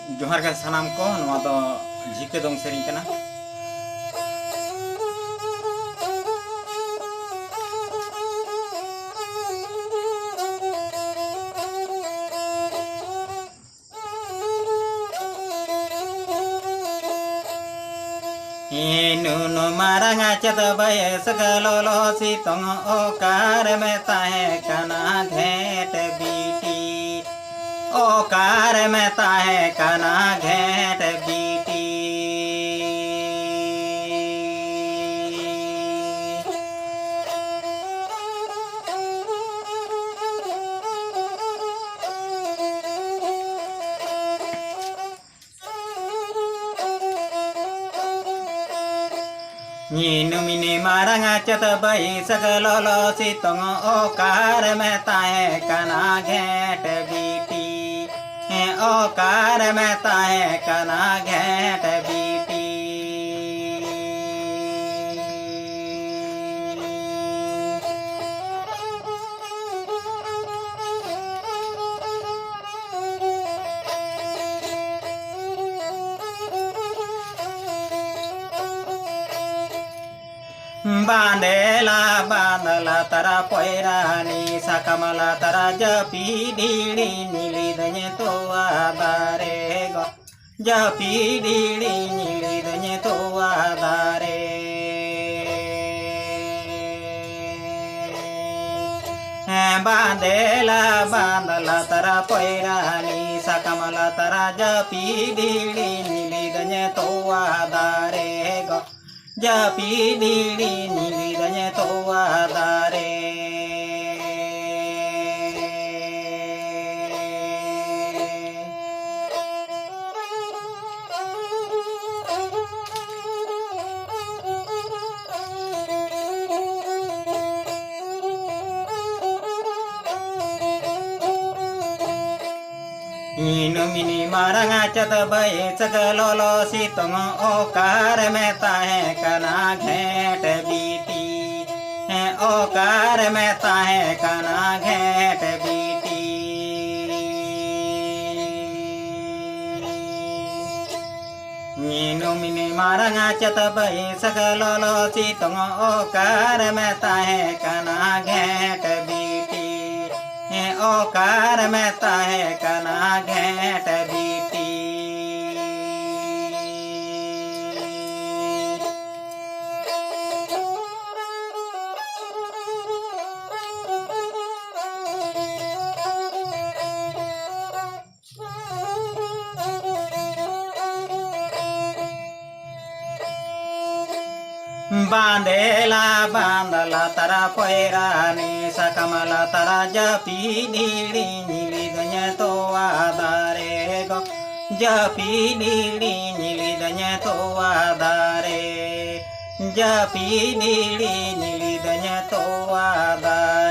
जोहार के सनाम को नवा दो झिके दोंग सेरिंग कना। नुनु मारंगा चत बयस गलोलो सितोंग ओकार में ताहे कना घेट बीटी ओकार में ताहे कना घेट बीटी नीनु मिनी मारंगा चत बयस गलोलो सितोंग ओकार में ताहे कना घेट बीटी ओकार में ताहे कना घेट बीटी बांधेला बांधला तरा पैरानी साकमला तरा जपी डीडी नीली दने तो आदारे गो जपी डीडी नीली दने तो आदारे बांधेला बांधला तरा पैरानी साकमला तरा जपी डीडी नीली दने तो आदारे गो जपी डीडी नीली दने तो आदारे नीनु मिनी मारंगा चत बयस गलोलो सितोंग ओकार में ताहे कना घेट बीटी ओकार में ताहे कना घेट बीटी नीनु मिनी मारंगा चत बयस गलोलो सितोंग ओकार में ताहे कना घेट बीटी ओकार में ताहे कना घेट बीटी बांधेला बांधला तरा पैरानी साकमला तरा जपी डीडी नीली दने तो आदारे गो जपी डीडी नीली दने तो आदारे जपी डीडी नीली दने तो आदारे